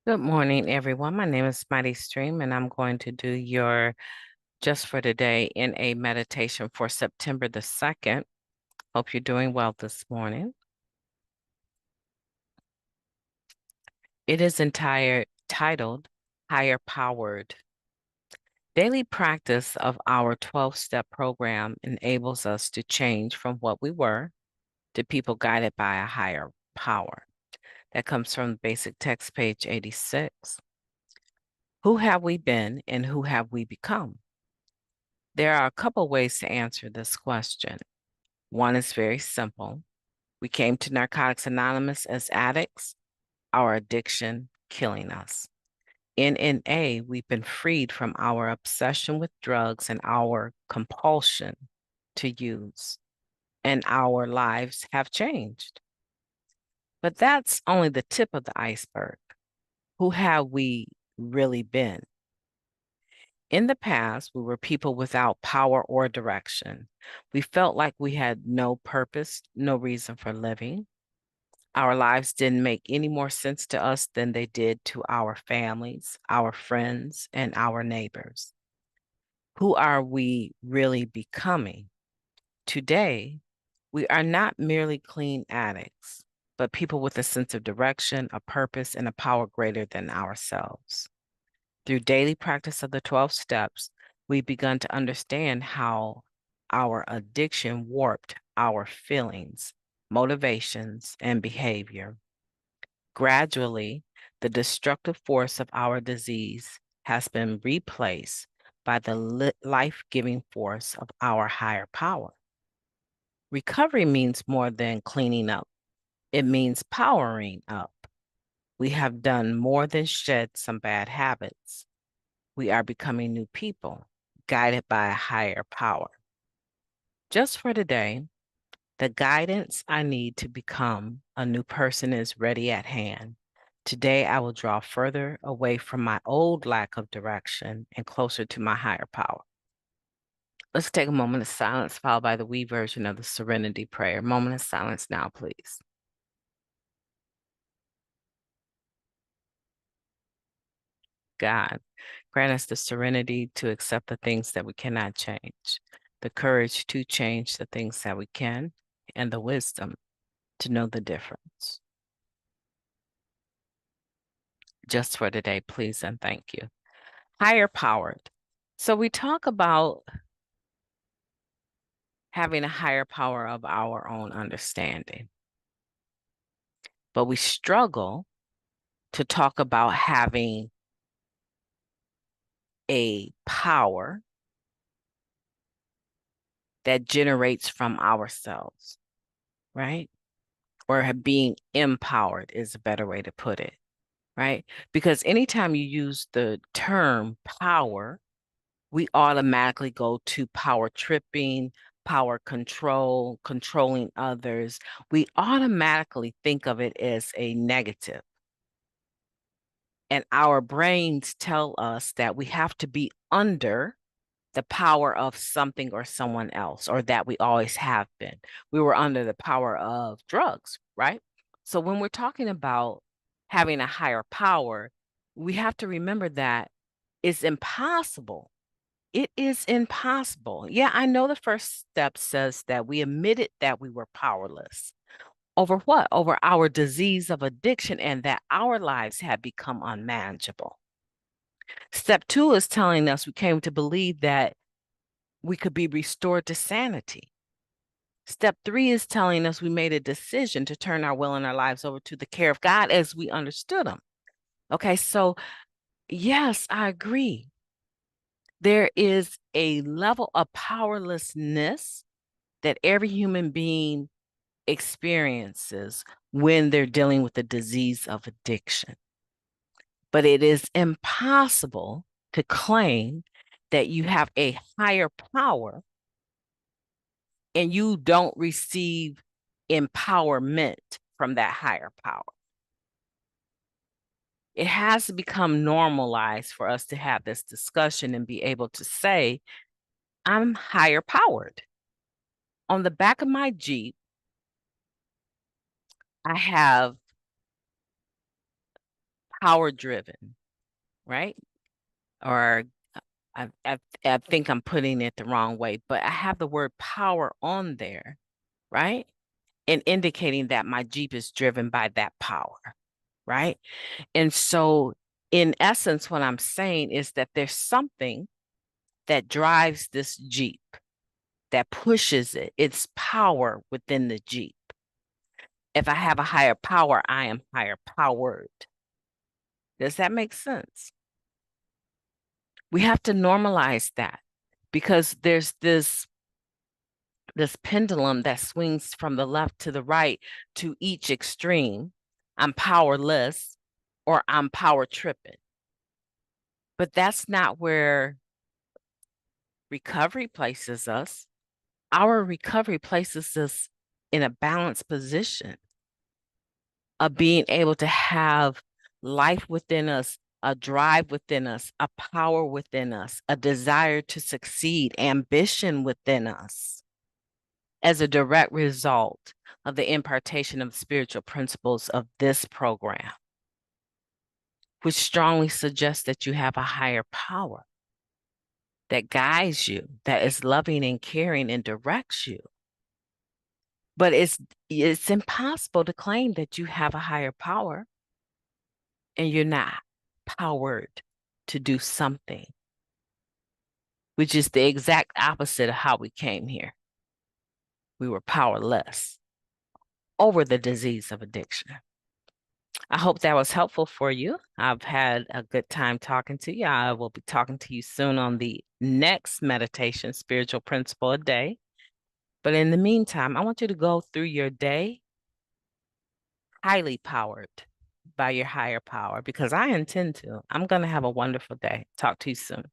Good morning, everyone. My name is Mighty Stream, and I'm going to do your Just for Today in a meditation for September the 2nd. Hope you're doing well this morning. It is titled Higher Powered. Daily practice of our 12-step program enables us to change from what we were to people guided by a higher power. That comes from basic text, page 86. Who have we been and who have we become? There are a couple ways to answer this question. One is very simple. We came to Narcotics Anonymous as addicts, our addiction killing us. In NA, we've been freed from our obsession with drugs and our compulsion to use, and our lives have changed. But that's only the tip of the iceberg. Who have we really been? In the past, we were people without power or direction. We felt like we had no purpose, no reason for living. Our lives didn't make any more sense to us than they did to our families, our friends, and our neighbors. Who are we really becoming? Today, we are not merely clean addicts, but people with a sense of direction, a purpose, and a power greater than ourselves. Through daily practice of the 12 steps, we've begun to understand how our addiction warped our feelings, motivations, and behavior. Gradually, the destructive force of our disease has been replaced by the life-giving force of our higher power. Recovery means more than cleaning up. It means powering up. We have done more than shed some bad habits. We are becoming new people, guided by a higher power. Just for today, the guidance I need to become a new person is ready at hand. Today, I will draw further away from my old lack of direction and closer to my higher power. Let's take a moment of silence, followed by the we version of the Serenity Prayer. Moment of silence now, please. God, grant us the serenity to accept the things that we cannot change, the courage to change the things that we can, and the wisdom to know the difference. Just for today, please and thank you. Higher powered. So we talk about having a higher power of our own understanding, but we struggle to talk about having a power that generates from ourselves, right? Or being empowered is a better way to put it, right? Because anytime you use the term power, we automatically go to power tripping, power control, controlling others. We automatically think of it as a negative. And our brains tell us that we have to be under the power of something or someone else, or that we always have been. We were under the power of drugs, right? So when we're talking about having a higher power, we have to remember that it's impossible. It is impossible. Yeah, I know the first step says that we admitted that we were powerless. Over what? Over our disease of addiction and that our lives had become unmanageable. Step two is telling us we came to believe that we could be restored to sanity. Step three is telling us we made a decision to turn our will and our lives over to the care of God as we understood them. Okay, so yes, I agree. There is a level of powerlessness that every human being experiences when they're dealing with the disease of addiction. But it is impossible to claim that you have a higher power and you don't receive empowerment from that higher power. It has to become normalized for us to have this discussion and be able to say, I'm higher powered. On the back of my Jeep, I have power driven, right? Or I think I'm putting it the wrong way, but I have the word power on there, right? And indicating that my Jeep is driven by that power, right? And so, in essence, what I'm saying is that there's something that drives this Jeep, that pushes it. It's power within the Jeep. If I have a higher power, I am higher powered. Does that make sense? We have to normalize that because there's this pendulum that swings from the left to the right to each extreme. I'm powerless or I'm power tripping. But that's not where recovery places us. Our recovery places us in a balanced position of being able to have life within us, a drive within us, a power within us, a desire to succeed, ambition within us as a direct result of the impartation of spiritual principles of this program, which strongly suggests that you have a higher power that guides you, that is loving and caring and directs you. But it's impossible to claim that you have a higher power and you're not powered to do something, which is the exact opposite of how we came here. We were powerless over the disease of addiction. I hope that was helpful for you. I've had a good time talking to you. I will be talking to you soon on the next meditation, spiritual principle a day. But in the meantime, I want you to go through your day highly powered by your higher power because I intend to. I'm going to have a wonderful day. Talk to you soon.